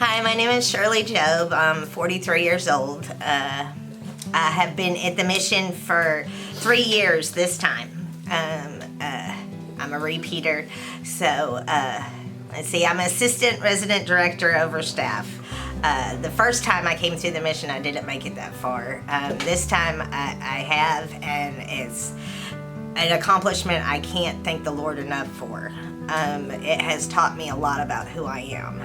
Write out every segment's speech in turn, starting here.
Hi, my name is Shirlee Jobe. I'm 43 years old. I have been at the mission for 3 years this time. I'm a repeater. So, let's see, I'm assistant resident director over staff. The first time I came through the mission, I didn't make it that far. This time I have, and it's an accomplishment I can't thank the Lord enough for. It has taught me a lot about who I am.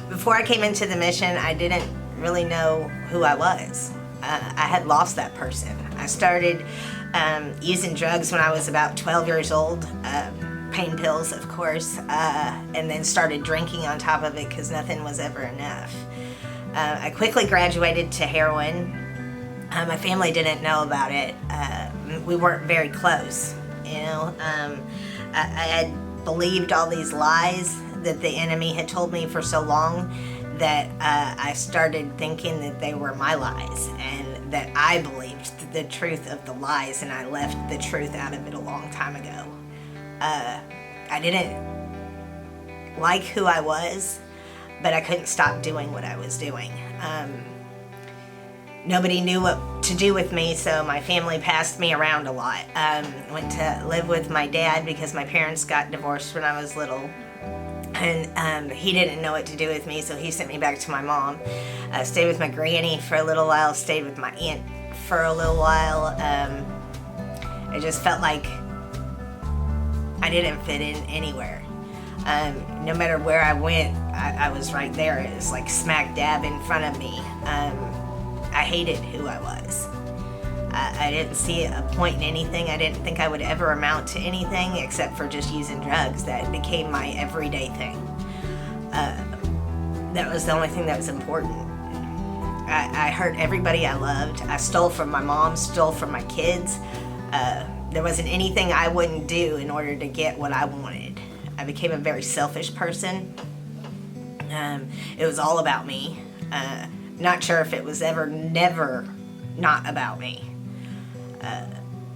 Before I came into the mission, I didn't really know who I was. I had lost that person. I started using drugs when I was about 12 years old, pain pills, of course, and then started drinking on top of it because nothing was ever enough. I quickly graduated to heroin. My family didn't know about it. We weren't very close, you know. I had believed all these lies that the enemy had told me for so long that I started thinking that they were my lies and that I believed the truth of the lies, and I left the truth out of it a long time ago. I didn't like who I was, but I couldn't stop doing what I was doing. Nobody knew what to do with me, so my family passed me around a lot. Went to live with my dad because my parents got divorced when I was little. And he didn't know what to do with me, so he sent me back to my mom. Stayed with my granny for a little while, stayed with my aunt for a little while. I just felt like I didn't fit in anywhere. No matter where I went, I was right there. It was like smack dab in front of me. I hated who I was. I didn't see a point in anything. I didn't think I would ever amount to anything except for just using drugs. That became my everyday thing. That was the only thing that was important. I hurt everybody I loved. I stole from my mom, stole from my kids. There wasn't anything I wouldn't do in order to get what I wanted. I became a very selfish person. It was all about me. Not sure if it was never not about me.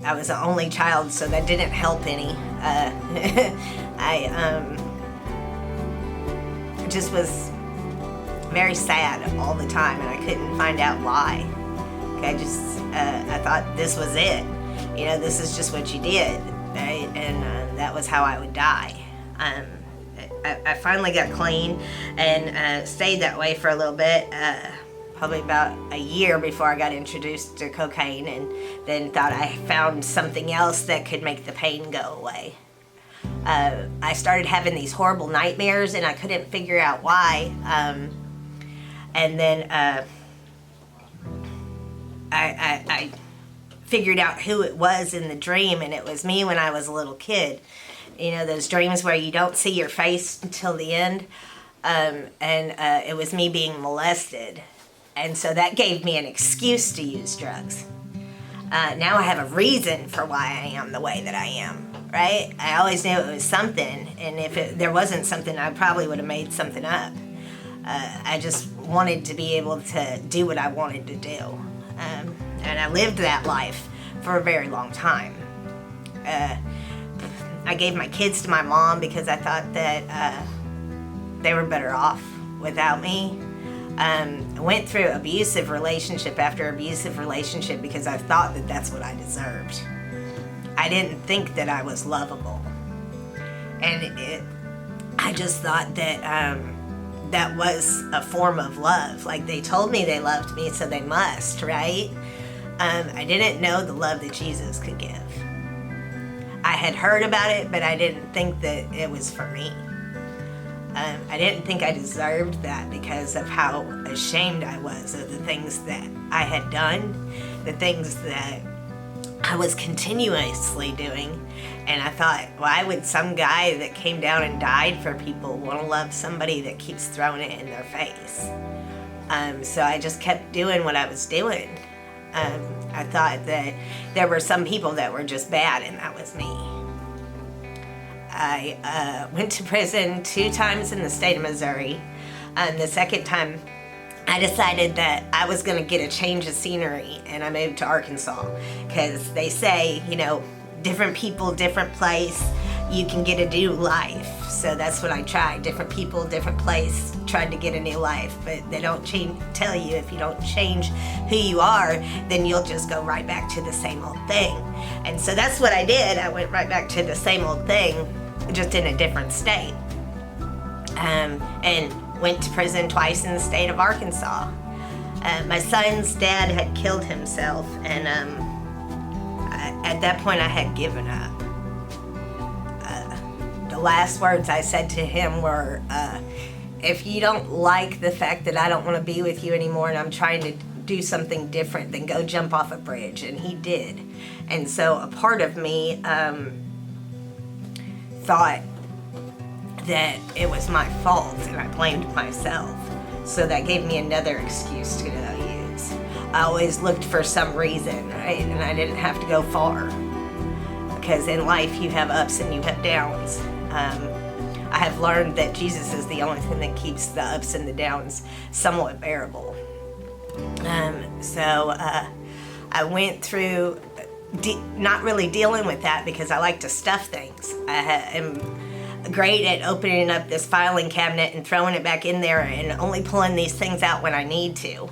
I was the only child, so that didn't help any. I just was very sad all the time, and I couldn't find out why. I thought this was it. You know, this is just what you did, right? And that was how I would die. I finally got clean and stayed that way for a little bit. Probably about a year before I got introduced to cocaine, and then thought I found something else that could make the pain go away. I started having these horrible nightmares, and I couldn't figure out why. And then I figured out who it was in the dream, and it was me when I was a little kid. You know, those dreams where you don't see your face until the end. It was me being molested. And so that gave me an excuse to use drugs. Now I have a reason for why I am the way that I am, right? I always knew it was something, and if there wasn't something, I probably would have made something up. I just wanted to be able to do what I wanted to do. And I lived that life for a very long time. I gave my kids to my mom because I thought that they were better off without me. I went through abusive relationship after abusive relationship because I thought that that's what I deserved. I didn't think that I was lovable. And I just thought that that was a form of love. Like, they told me they loved me, so they must, right? I didn't know the love that Jesus could give. I had heard about it, but I didn't think that it was for me. I didn't think I deserved that because of how ashamed I was of the things that I had done, the things that I was continuously doing. And I thought, why would some guy that came down and died for people want to love somebody that keeps throwing it in their face? So I just kept doing what I was doing. I thought that there were some people that were just bad, and that was me. I went to prison 2 times in the state of Missouri. The second time, I decided that I was going to get a change of scenery, and I moved to Arkansas because they say, you know, different people, different place, you can get a new life. So that's what I tried. Different people, different place, tried to get a new life. But they don't tell you if you don't change who you are, then you'll just go right back to the same old thing. And so that's what I did. I went right back to the same old thing, just in a different state. And went to prison twice in the state of Arkansas. My son's dad had killed himself, and at that point I had given up. The last words I said to him were, if you don't like the fact that I don't want to be with you anymore and I'm trying to do something different, then go jump off a bridge. And he did. And so a part of me thought that it was my fault, and I blamed myself. So that gave me another excuse to use. I always looked for some reason, right? And I didn't have to go far. Because in life you have ups and you have downs. I have learned that Jesus is the only thing that keeps the ups and the downs somewhat bearable. So I went through not really dealing with that because I like to stuff things. I am great at opening up this filing cabinet and throwing it back in there and only pulling these things out when I need to.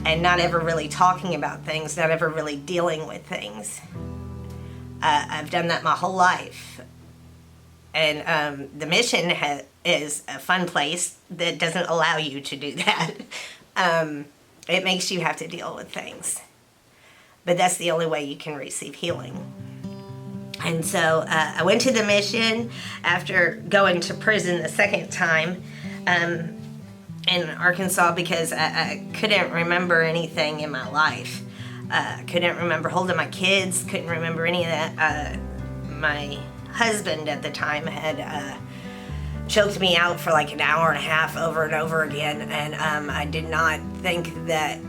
And not ever really talking about things, not ever really dealing with things. I've done that my whole life. And the mission is a fun place that doesn't allow you to do that. It makes you have to deal with things. But that's the only way you can receive healing. And so I went to the mission after going to prison the second time in Arkansas because I couldn't remember anything in my life. Couldn't remember holding my kids, couldn't remember any of that. My husband at the time had choked me out for like an hour and a half over and over again, and I did not think that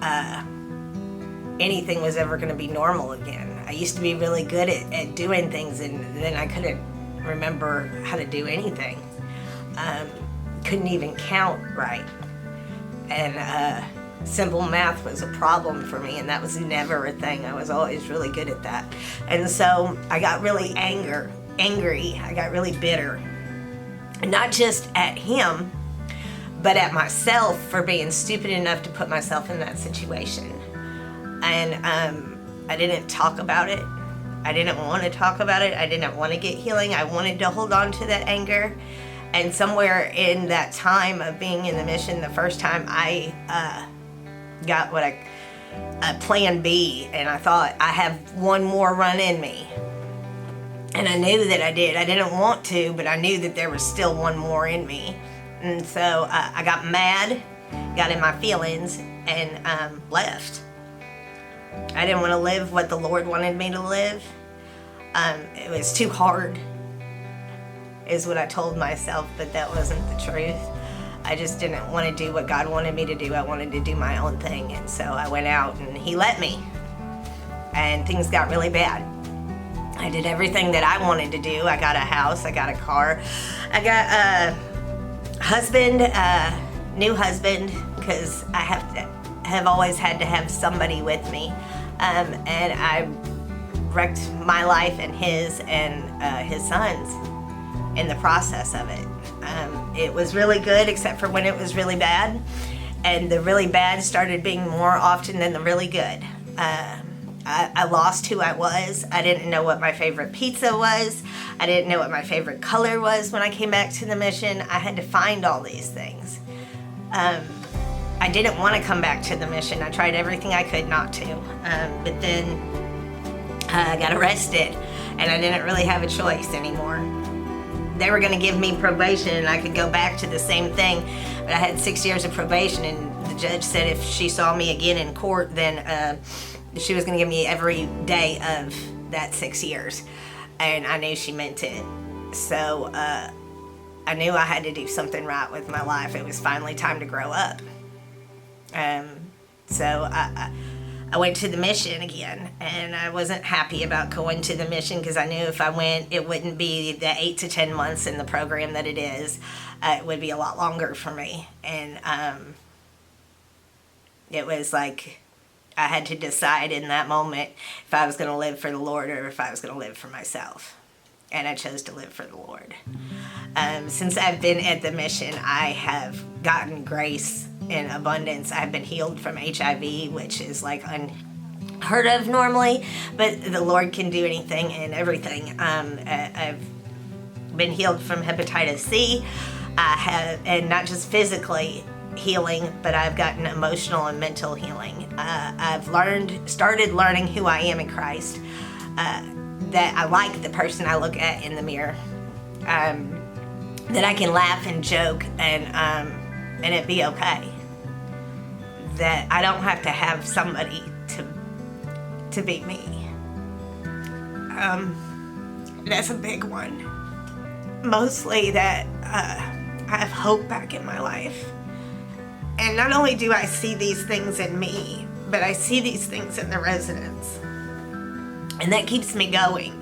anything was ever going to be normal again. I used to be really good at doing things, and then I couldn't remember how to do anything. Couldn't even count right. And simple math was a problem for me, and that was never a thing. I was always really good at that. And so I got really angry. I got really bitter. Not just at him, but at myself for being stupid enough to put myself in that situation. And I didn't talk about it. I didn't want to talk about it. I didn't want to get healing. I wanted to hold on to that anger. And somewhere in that time of being in the mission, the first time, I got a plan B, and I thought I have one more run in me. And I knew that I did. I didn't want to, but I knew that there was still one more in me. And so I got mad, got in my feelings, and left. I didn't want to live what the Lord wanted me to live. It was too hard, is what I told myself, but that wasn't the truth. I just didn't want to do what God wanted me to do. I wanted to do my own thing, and so I went out, and He let me. And things got really bad. I did everything that I wanted to do. I got a house, I got a car, I got a husband, new husband, because I have always had to have somebody with me. And I wrecked my life and his son's in the process of it. It was really good except for when it was really bad. And the really bad started being more often than the really good. I lost who I was. I didn't know what my favorite pizza was. I didn't know what my favorite color was when I came back to the mission. I had to find all these things. I didn't want to come back to the mission. I tried everything I could not to. But then I got arrested, and I didn't really have a choice anymore. They were going to give me probation, and I could go back to the same thing. But I had 6 years of probation, and the judge said if she saw me again in court, then she was going to give me every day of that 6 years. And I knew she meant it. So I knew I had to do something right with my life. It was finally time to grow up. So I went to the mission again, and I wasn't happy about going to the mission because I knew if I went, it wouldn't be the 8 to 10 months in the program that it is. It would be a lot longer for me. And it was like I had to decide in that moment if I was going to live for the Lord or if I was going to live for myself. and I chose to live for the Lord. Since I've been at the mission, I have gotten grace in abundance. I've been healed from HIV, which is like unheard of normally, but the Lord can do anything and everything. I've been healed from hepatitis C. I have, and not just physically healing, but I've gotten emotional and mental healing. I've started learning who I am in Christ, that I like the person I look at in the mirror, that I can laugh and joke and it be okay, that I don't have to have somebody to be me. That's a big one. Mostly that I have hope back in my life. And not only do I see these things in me, but I see these things in the residents. And that keeps me going.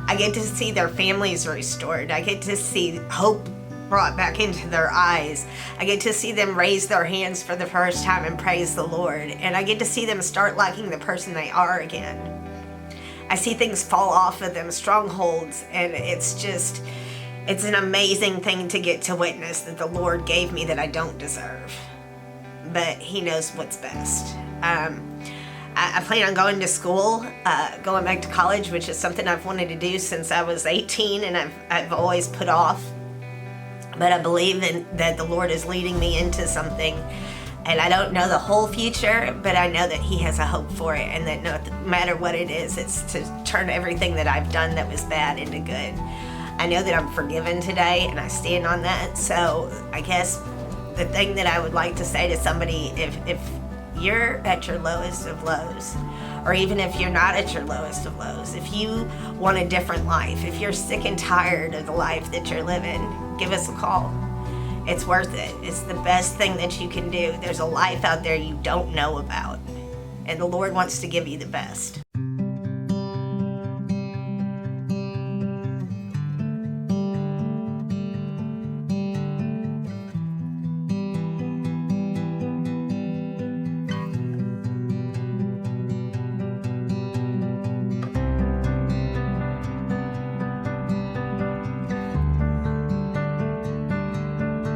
I get to see their families restored. I get to see hope brought back into their eyes. I get to see them raise their hands for the first time and praise the Lord. And I get to see them start liking the person they are again. I see things fall off of them, strongholds, and it's an amazing thing to get to witness that the Lord gave me that I don't deserve. But He knows what's best. I plan on going to school, going back to college, which is something I've wanted to do since I was 18, and I've always put off. But I believe that the Lord is leading me into something, and I don't know the whole future, but I know that He has a hope for it, and that no matter what it is, it's to turn everything that I've done that was bad into good. I know that I'm forgiven today, and I stand on that. So I guess the thing that I would like to say to somebody, if you're at your lowest of lows, or even if you're not at your lowest of lows, if you want a different life, if you're sick and tired of the life that you're living, give us a call. It's worth it. It's the best thing that you can do. There's a life out there you don't know about, and the Lord wants to give you the best.